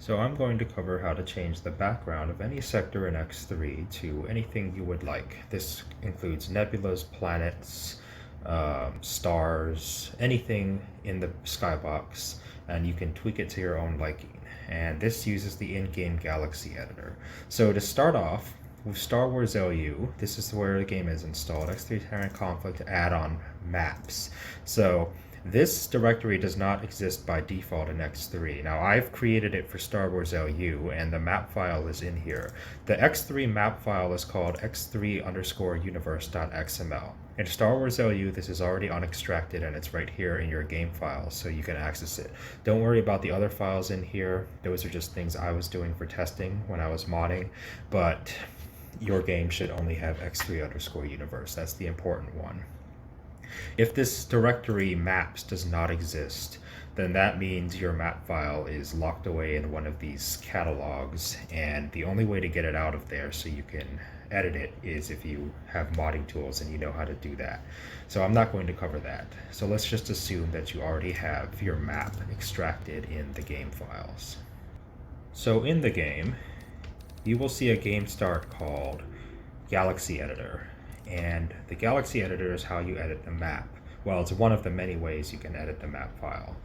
So I'm going to cover how to change the background of any sector in X3 to anything you would like. This includes nebulas, planets, stars, anything in the skybox, and you can tweak it to your own liking. And this uses the in-game galaxy editor. So to start off, with Star Wars LU, this is where the game is installed, X3 Terran Conflict add-on maps. So this directory does not exist by default in X3. Now I've created it for Star Wars LU and the map file is in here. The X3 map file is called x3_universe.xml. In Star Wars LU, this is already unextracted and it's right here in your game file, so you can access it. Don't worry about the other files in here. Those are just things I was doing for testing when I was modding, but your game should only have x3_universe. That's the important one. If this directory maps does not exist, then that means your map file is locked away in one of these catalogs, and the only way to get it out of there so you can edit it is if you have modding tools and you know how to do that. So I'm not going to cover that. So let's just assume that you already have your map extracted in the game files. So in the game, you will see a game start called Galaxy Editor. And the Galaxy Editor is how you edit the map. Well, it's one of the many ways you can edit the map file.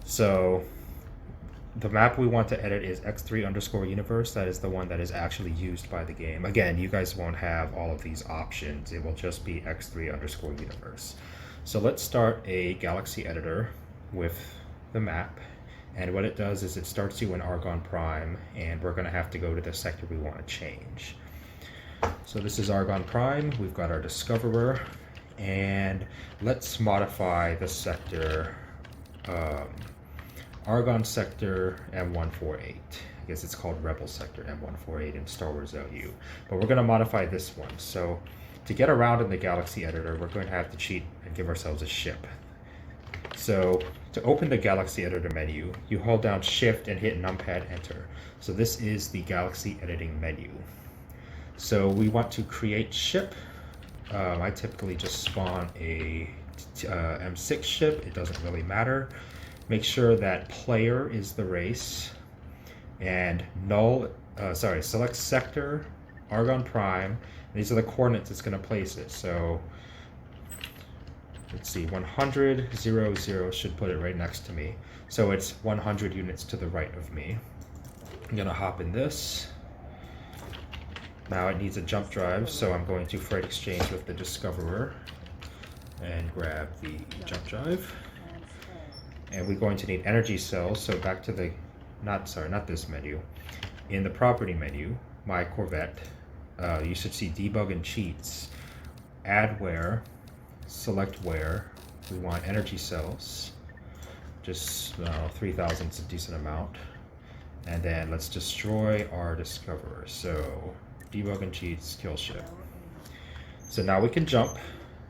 So the map we want to edit is x3_universe. That is the one that is actually used by the game. Again, you guys won't have all of these options. It will just be x3_universe. So let's start a Galaxy Editor with the map. And what it does is it starts you in Argon Prime, and we're going to have to go to the sector we want to change. So this is Argon Prime. We've got our Discoverer, and let's modify the sector, Argon Sector M148. I guess it's called Rebel Sector M148 in Star Wars LU. But we're going to modify this one. So to get around in the Galaxy Editor, we're going to have to cheat and give ourselves a ship. So to open the Galaxy Editor menu, you hold down Shift and hit numpad enter. So this is the Galaxy editing menu. So we want to create ship. I typically just spawn a M6 ship. It doesn't really matter. Make sure that player is the race, and select sector, Argon Prime. These are the coordinates it's going to place it. So let's see, 100, 0, 0 should put it right next to me. So it's 100 units to the right of me. I'm going to hop in this. Now it needs a jump drive, so I'm going to freight exchange with the Discoverer and grab the jump drive. And we're going to need energy cells, so back to the, not this menu. In the property menu, my Corvette, you should see debug and cheats. Add where, select where. We want energy cells. Just 3,000 is a decent amount. And then let's destroy our Discoverer. So debug and cheats, kill ship. So now we can jump.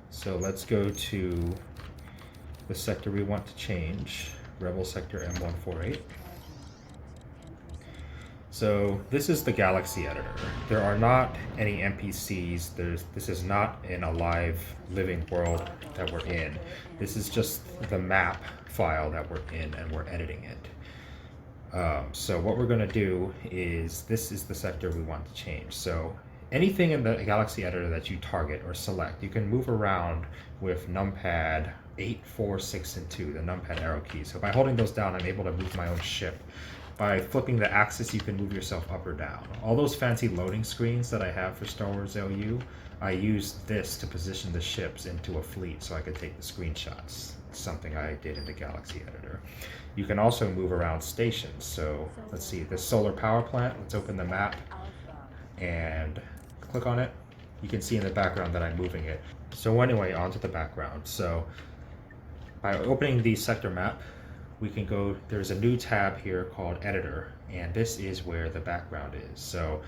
So let's go to the sector we want to change, Rebel Sector M148. So this is the Galaxy Editor. There are not any NPCs. This is not in a live living world that we're in. This is just the map file that we're in, and we're editing it. So what we're going to do is, this is the sector we want to change. So anything in the Galaxy Editor that you target or select, you can move around with numpad 8, 4, 6, and 2, the numpad arrow keys. So by holding those down, I'm able to move my own ship. By flipping the axis, you can move yourself up or down. All those fancy loading screens that I have for Star Wars LU, I use this to position the ships into a fleet so I could take the screenshots. It's something I did in the Galaxy Editor. You can also move around stations. So let's see, this solar power plant, let's open the map and click on it. You can see in the background that I'm moving it. So anyway, onto the background. So by opening the sector map, we can go, there's a new tab here called Editor, and this is where the background is. So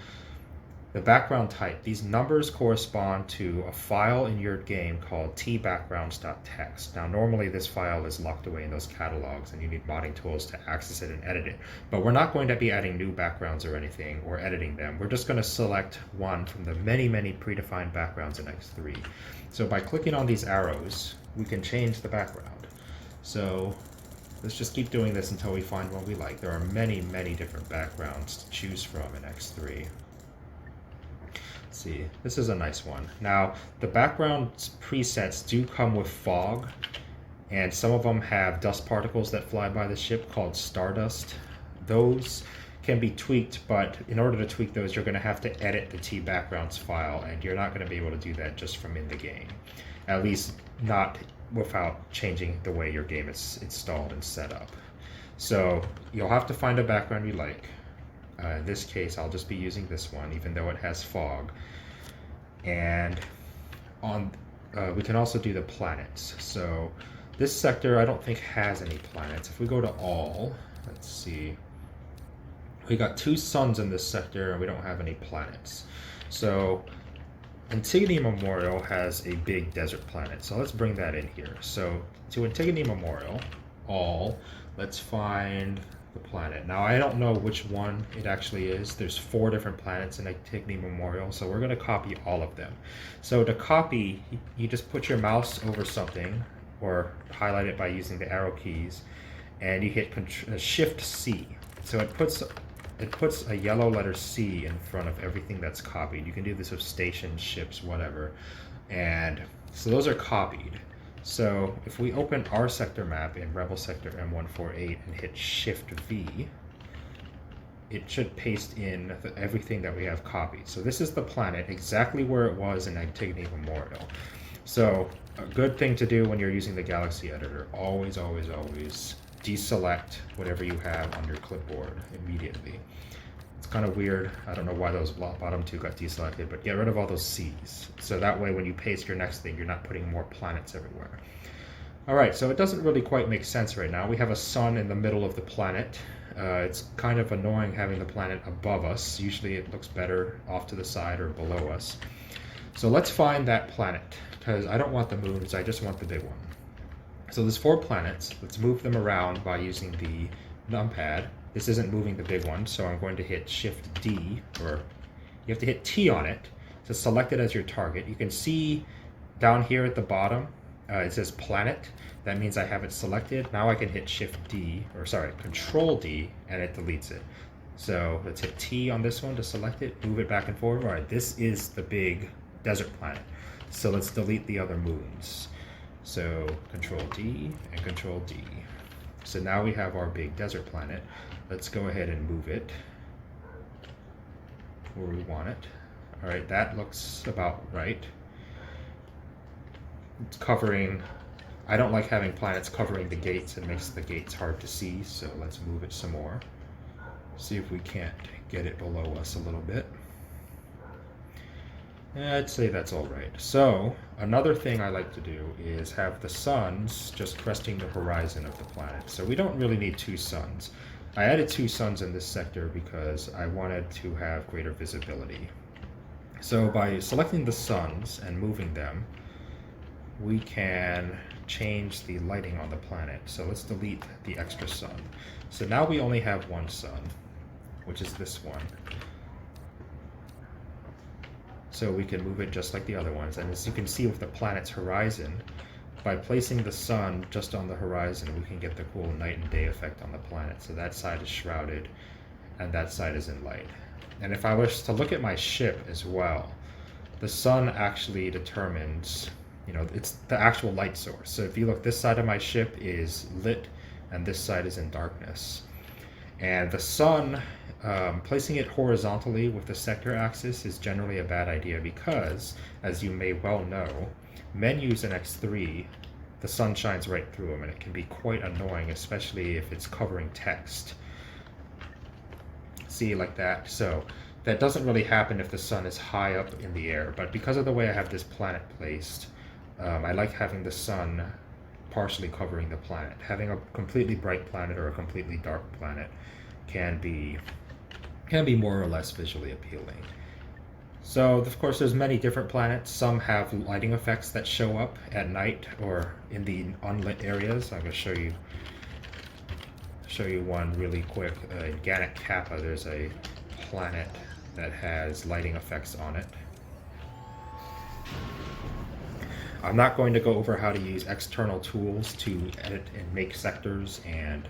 the background type, these numbers correspond to a file in your game called tbackgrounds.txt. Now normally this file is locked away in those catalogs and you need modding tools to access it and edit it. But we're not going to be adding new backgrounds or anything or editing them. We're just going to select one from the many predefined backgrounds in X3. So by clicking on these arrows, we can change the background. So let's just keep doing this until we find one we like. There are many, many different backgrounds to choose from in X3. Let's see, this is a nice one. Now, the background presets do come with fog, and some of them have dust particles that fly by the ship called stardust. Those can be tweaked, but in order to tweak those, you're going to have to edit the T backgrounds file, and you're not going to be able to do that just from in the game. At least not without changing the way your game is installed and set up. So you'll have to find a background you like. In this case, I'll just be using this one, even though it has fog. And on we can also do the planets. So this sector I don't think has any planets. If we go to all, let's see. We got 2 suns in this sector and we don't have any planets. So Antigone Memorial has a big desert planet. So let's bring that in here. So to Antigone Memorial, all, let's find the planet. Now I don't know which one it actually is. There's 4 different planets in Antigone Memorial, so we're going to copy all of them. So to copy, you just put your mouse over something or highlight it by using the arrow keys, and you hit Shift C. So it puts a yellow letter C in front of everything that's copied. You can do this with stations, ships, whatever. And so those are copied. So if we open our sector map in Rebel Sector M148 and hit Shift V, it should paste in everything that we have copied. So this is the planet exactly where it was in Antigone Memorial. So a good thing to do when you're using the Galaxy Editor, always, always, always deselect whatever you have on your clipboard immediately. It's kind of weird. I don't know why those bottom 2 got deselected, but get rid of all those C's. So that way when you paste your next thing, you're not putting more planets everywhere. All right, so it doesn't really quite make sense right now. We have a sun in the middle of the planet. It's kind of annoying having the planet above us. Usually it looks better off to the side or below us. So let's find that planet, because I don't want the moons, I just want the big one. So there's 4 planets. Let's move them around by using the numpad. This isn't moving the big one, so I'm going to hit Shift D, or you have to hit T on it to select it as your target. You can see down here at the bottom, it says planet. That means I have it selected. Now I can hit Shift D, or sorry, Control D, and it deletes it. So let's hit T on this one to select it, move it back and forward. All right, this is the big desert planet. So let's delete the other moons. So Control D and Control D. So now we have our big desert planet. Let's go ahead and move it where we want it. All right, that looks about right. It's covering, I don't like having planets covering the gates. It makes the gates hard to see, so let's move it some more. See if we can't get it below us a little bit. I'd say that's all right. So another thing I like to do is have the suns just cresting the horizon of the planet. So we don't really need 2 suns. I added 2 suns in this sector because I wanted to have greater visibility. So by selecting the suns and moving them, we can change the lighting on the planet. So let's delete the extra sun. So now we only have 1 sun, which is this one. So we can move it just like the other ones. And as you can see with the planet's horizon, by placing the sun just on the horizon, we can get the cool night and day effect on the planet. So that side is shrouded and that side is in light. And if I was to look at my ship as well, the sun actually determines, it's the actual light source. So if you look, this side of my ship is lit and this side is in darkness. And the sun, placing it horizontally with the sector axis is generally a bad idea because, as you may well know, menus in X3, the sun shines right through them and it can be quite annoying, especially if it's covering text. See, like that. So that doesn't really happen if the sun is high up in the air, but because of the way I have this planet placed, I like having the sun partially covering the planet. Having a completely bright planet or a completely dark planet can be more or less visually appealing. So of course there's many different planets. Some have lighting effects that show up at night or in the unlit areas. I'm going to show you one really quick. In Gannet Kappa there's a planet that has lighting effects on it. I'm not going to go over how to use external tools to edit and make sectors and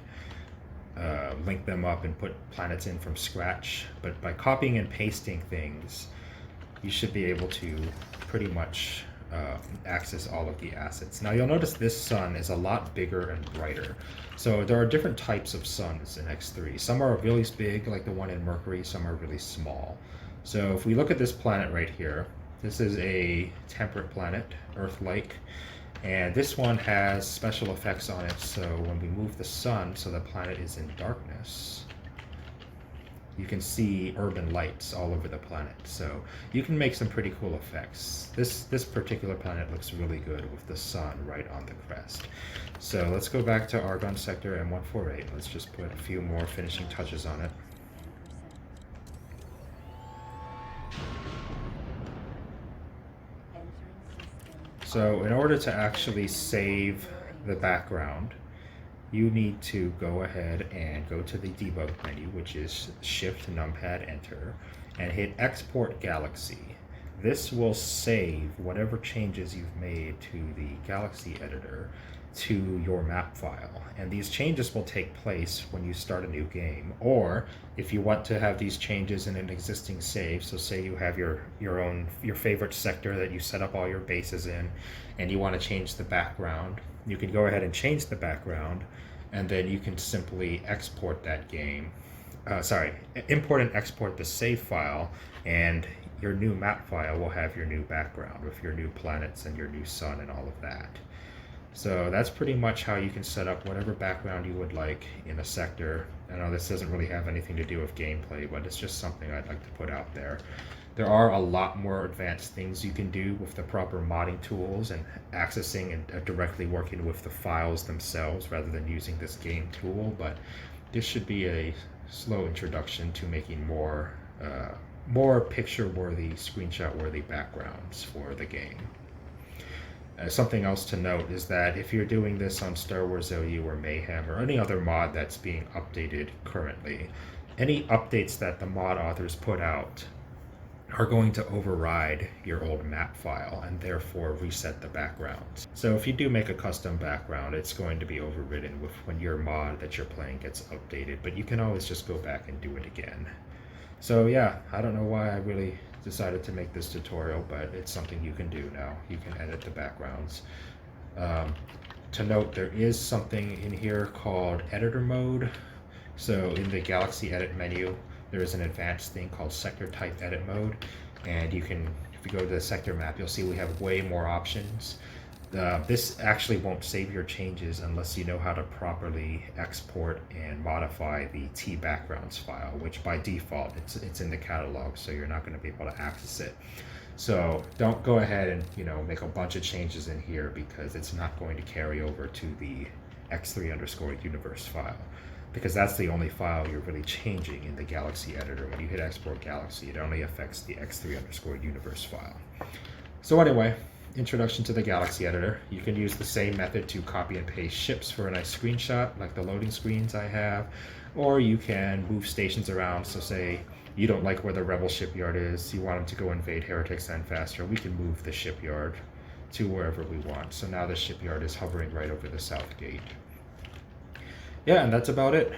link them up and put planets in from scratch, but by copying and pasting things, you should be able to pretty much access all of the assets. Now you'll notice this sun is a lot bigger and brighter. So there are different types of suns in X3. Some are really big, like the one in Mercury, some are really small. So if we look at this planet right here, this is a temperate planet, Earth-like, and this one has special effects on it. So when we move the sun so the planet is in darkness, you can see urban lights all over the planet. So you can make some pretty cool effects. This particular planet looks really good with the sun right on the crest. So let's go back to Argon Sector M148. Let's just put a few more finishing touches on it. So in order to actually save the background, you need to go ahead and go to the debug menu, which is Shift Numpad Enter, and hit Export Galaxy. This will save whatever changes you've made to the Galaxy editor to your map file. And these changes will take place when you start a new game, or if you want to have these changes in an existing save. So say you have your favorite sector that you set up all your bases in, and you want to change the background, you can go ahead and change the background, and then you can simply export that game. Import and export the save file, and your new map file will have your new background with your new planets and your new sun and all of that. So that's pretty much how you can set up whatever background you would like in a sector. I know this doesn't really have anything to do with gameplay, but it's just something I'd like to put out there. There are a lot more advanced things you can do with the proper modding tools and accessing and directly working with the files themselves rather than using this game tool, but this should be a slow introduction to making more picture-worthy, screenshot-worthy backgrounds for the game. Something else to note is that if you're doing this on Star Wars OU or Mayhem or any other mod that's being updated currently, any updates that the mod authors put out are going to override your old map file and therefore reset the backgrounds. So if you do make a custom background, it's going to be overridden with when your mod that you're playing gets updated, but you can always just go back and do it again. So yeah, I don't know why I really decided to make this tutorial, but it's something you can do now. You can edit the backgrounds. To note, there is something in here called editor mode. So in the Galaxy Edit menu, there is an advanced thing called sector type edit mode, and you can, if you go to the sector map, you'll see we have way more options. This actually won't save your changes unless you know how to properly export and modify the T backgrounds file, which by default it's in the catalog, so you're not going to be able to access it. So don't go ahead and make a bunch of changes in here, because it's not going to carry over to the X3_universe file, because that's the only file you're really changing in the Galaxy editor. When you hit Export Galaxy, it only affects the X3_universe file. So anyway, introduction to the Galaxy editor. You can use the same method to copy and paste ships for a nice screenshot, like the loading screens I have, or you can move stations around. So say you don't like where the Rebel shipyard is, you want them to go invade Heretics and faster, we can move the shipyard to wherever we want. So now the shipyard is hovering right over the south gate. Yeah, and that's about it.